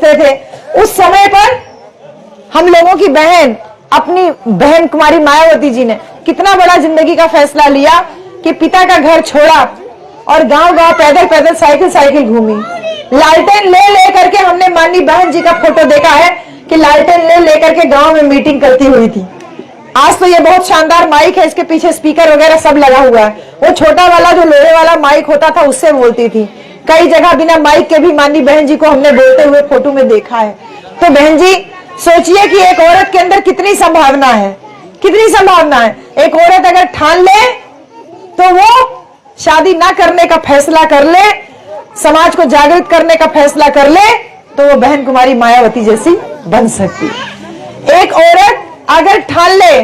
थे। उस समय पर हम लोगों की बहन, अपनी बहन कुमारी मायावती जी ने कितना बड़ा जिंदगी का फैसला लिया कि पिता का घर छोड़ा और गांव-गांव पैदल पैदल साइकिल घूमी। लालटेन ले करके हमने माननीय बहन जी का फोटो देखा है कि लालटेन ले करके गांव में मीटिंग करती हुई थी। आज तो ये बहुत शानदार माइक है, इसके पीछे स्पीकर वगैरह सब लगा हुआ है। वो छोटा वाला जो लोहे वाला माइक होता था उससे बोलती थी। कई जगह बिना माइक के भी माननीय बहन जी को हमने बोलते हुए फोटो में देखा है। तो बहन जी सोचिए कि एक औरत के अंदर कितनी संभावना है, कितनी संभावना है। एक औरत अगर ठान ले तो वो शादी ना करने का फैसला कर ले, समाज को जागृत करने का फैसला कर ले, तो वो बहन कुमारी मायावती जैसी बन सकती है। एक औरत अगर ठान ले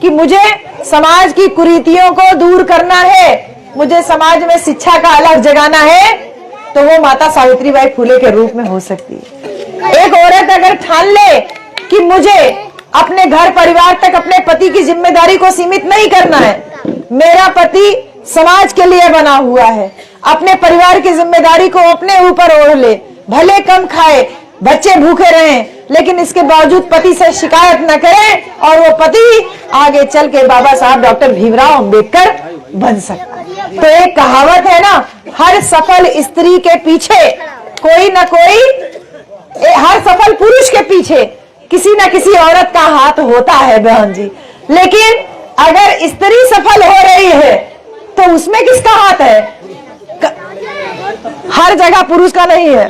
कि मुझे समाज की कुरीतियों को दूर करना है, मुझे समाज में शिक्षा का अलग जगाना है, तो वो माता सावित्रीबाई फुले के रूप में हो सकती है। एक औरत अगर ठान ले कि मुझे अपने घर परिवार तक अपने पति की जिम्मेदारी को सीमित नहीं करना है, मेरा पति समाज के लिए बना हुआ है, अपने परिवार की जिम्मेदारी को अपने ऊपर ओढ़ ले, भले कम खाए, बच्चे भूखे रहें, लेकिन इसके बावजूद पति से शिकायत न करें और वो पति आगे चल के बाबा साहब डॉक्टर भीमराव अंबेडकर बन सकता है। तो एक कहावत है ना, हर सफल स्त्री के पीछे कोई ना कोई, हर सफल पुरुष के पीछे किसी न किसी औरत का हाथ होता है बहन जी। लेकिन अगर स्त्री सफल हो रही है तो उसमें किसका हाथ है? हर जगह पुरुष का नहीं है,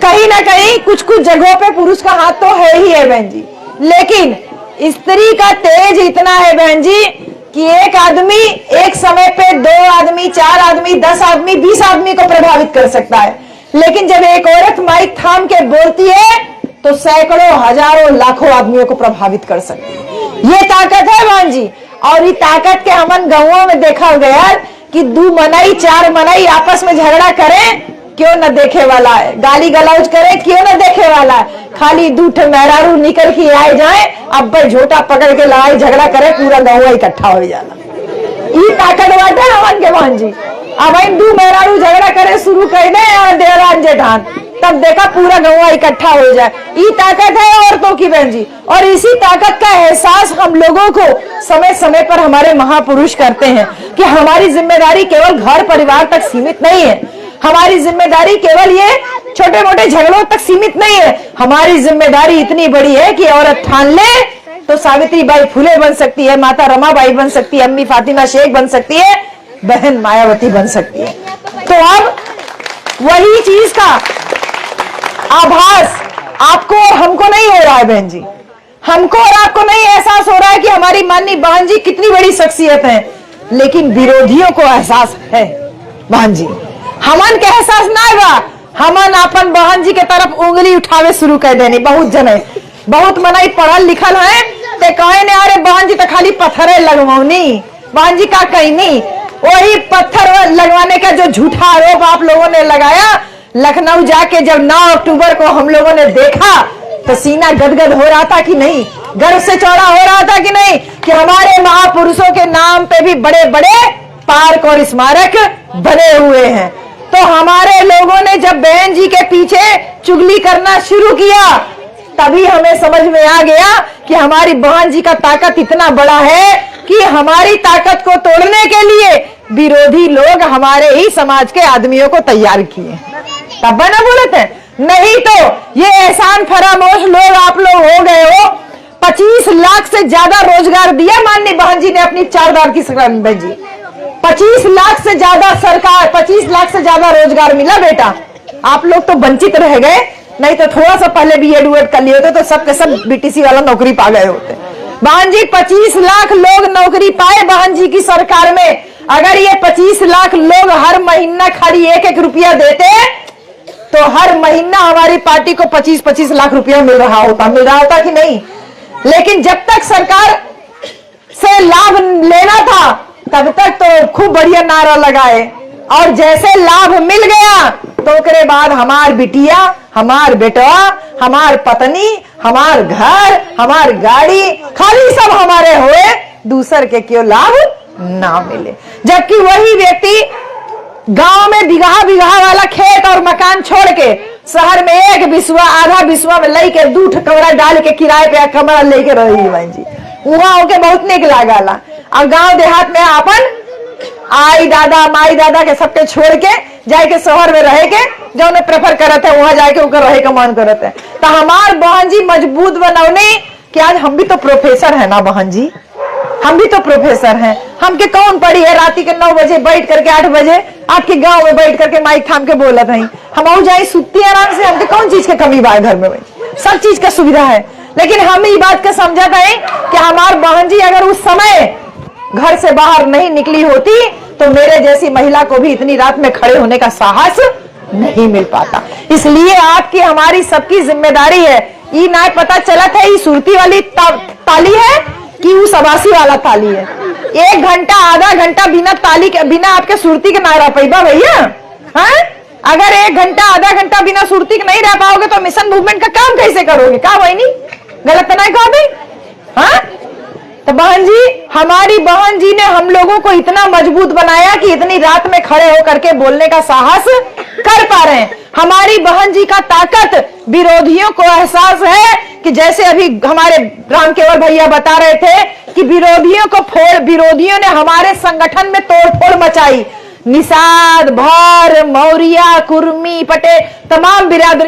कहीं ना कहीं कुछ कुछ जगहों पे पुरुष का हाथ तो है ही है बहन जी। लेकिन स्त्री का तेज इतना है बहन जी कि एक आदमी एक समय पे 2 आदमी, 4 आदमी, 10 आदमी, 20 आदमी को प्रभावित कर सकता है। लेकिन जब एक औरत माइक थाम के बोलती है तो सैकड़ों, हजारों, लाखों आदमियों को प्रभावित कर सकती है। ये ताकत है बहन जी। और ये ताकत के हमन गांवों में देखा गया कि 2 मनई 4 मनई आपस में झगड़ा करें, क्यों न देखे वाला है, गाली गलौज करे, क्यों न देखे वाला है। खाली 2 मेहरारू निकल के आए जाए, अब भाई झोटा पकड़ के लड़ाई झगड़ा करे, पूरा गाँव इकट्ठा हो जाला। ये ताकत बाटे हमन के बहन जी। अब 2 मेहरारू झगड़ा करे शुरू कर दे देवरान जेठान, तब देखा पूरा गाँव इकट्ठा हो जाए। ये ताकत है औरतों की बहन जी। और इसी ताकत का एहसास हम लोगों को समय समय पर हमारे महापुरुष करते हैं कि हमारी जिम्मेदारी केवल घर परिवार तक सीमित नहीं है, हमारी जिम्मेदारी केवल ये छोटे मोटे झगड़ों तक सीमित नहीं है। हमारी जिम्मेदारी इतनी बड़ी है कि औरत ठान ले तो सावित्रीबाई फुले बन सकती है, माता रमाबाई बन सकती है, अम्मी फातिमा शेख बन सकती है, बहन मायावती बन सकती है। तो अब वही चीज का आभास आपको और हमको नहीं हो रहा है बहन जी। हमको और आपको नहीं एहसास हो रहा है कि हमारी माननीय बहन जी कितनी बड़ी शख्सियत है, लेकिन विरोधियों को एहसास है बहन जी। हमन के एहसास ना बा, हमन अपन बहन जी के तरफ उंगली उठावे शुरू कर देनी। बहुत जने, बहुत मनाई पढ़ल लिखल है, ते कहे ने अरे बहन जी तो खाली पत्थर लगवानी, बहन जी का कहीं नहीं। वही पत्थर लगवाने का जो झूठा आरोप आप लोगों ने लगाया, लखनऊ जाके जब 9 अक्टूबर को हम लोगों ने देखा तो सीना गदगद हो रहा था कि नहीं, गर्व से चौड़ा हो रहा था कि नहीं, कि हमारे महापुरुषों के नाम पे भी बड़े बड़े पार्क और स्मारक बने हुए हैं। तो हमारे लोगों ने जब बहन जी के पीछे चुगली करना शुरू किया, तभी हमें समझ में आ गया कि हमारी बहन जी का ताकत इतना बड़ा है कि हमारी ताकत को तोड़ने के लिए विरोधी लोग हमारे ही समाज के आदमियों को तैयार किए। तब ना बोले थे, नहीं तो ये एहसान फरामोश लोग आप लोग हो गए हो। 25 लाख से ज्यादा रोजगार दिया माननीय बहन जी ने अपनी 4 दार की सरकार में बहन जी। 25 लाख से ज्यादा सरकार, 25 लाख से ज्यादा रोजगार मिला बेटा। आप लोग तो वंचित रह गए, नहीं तो थोड़ा सा पहले बीएड उएड कर लिए होते तो सबके सब बीटीसी वाला नौकरी पा गए होते। बहन जी 25 लाख लोग नौकरी पाए बहन जी की सरकार में। अगर ये 25 लाख लोग हर महीना खाली 1-1 रुपया देते तो हर महीना हमारी पार्टी को 25-25 लाख रुपया मिल रहा होता कि नहीं। लेकिन जब तक सरकार से लाभ लेना था तब तक तो खूब बढ़िया नारा लगाए, और जैसे लाभ मिल गया तो उसके बाद हमार बिटिया, हमार बेटा, हमार पत्नी, हमार घर, हमार गाड़ी खाली सब हमारे हुए, दूसर के क्यों लाभ ना मिले। जबकि वही व्यक्ति गांव में बिगहा बिगहा वाला खेत और मकान छोड़ के शहर में एक बिस्वा आधा बिस्वा में लई के 2 कमरा डाल के किराए पे कमरा लेके रही बहन जी। वहां होके बहुत निक लागला। और गांव देहात में अपन आई दादा माई दादा के सबके छोड़ के जाए के शहर में रहे के जो उन्हें प्रेफर करते है, वहां जाके उनका रहे का मन करते है। तो हमार बहन जी मजबूत बनौने कि आज हम भी तो प्रोफेसर है ना बहन जी, हम भी तो प्रोफेसर हैं। हमके कौन पड़ी है रात के 9 बजे बैठ करके 8 बजे आपके गांव में बैठ करके माइक थाम के बोलत है। हम जाए सुती आराम से, हमके कौन चीज के कमी बा घर में, सब चीज का सुविधा है। लेकिन हम ये बात का समझा था कि हमार बहन जी अगर उस समय घर से बाहर नहीं निकली होती तो मेरे जैसी महिला को भी इतनी रात में खड़े होने का साहस नहीं मिल पाता। इसलिए आपकी हमारी सबकी जिम्मेदारी है। ये ना पता चला था ये सुरती वाली ताली है कि वो सबासी वाला ताली है। 1 घंटा आधा घंटा बिना ताली के, बिना आपके सुरती के ना रह पाइबा भैया। हाँ, अगर 1 घंटा आधा घंटा बिना सुरती के नहीं रह पाओगे तो मिशन मूवमेंट का काम कैसे करोगे? का वही नहीं गलत नहीं कहा भाई? हाँ, तो बहन जी हमारी बहन जी ने हम लोगों को इतना मजबूत बनाया कि इतनी रात में खड़े होकर के बोलने का साहस कर पा रहे हैं। हमारी बहन जी का ताकत विरोधियों को एहसास है कि जैसे अभी हमारे राम केवल भैया बता रहे थे कि विरोधियों ने हमारे संगठन में तोड़फोड़ मचाई। निषाद, भर, मौर्या, कुर्मी, पटेल, तमाम बिरादरी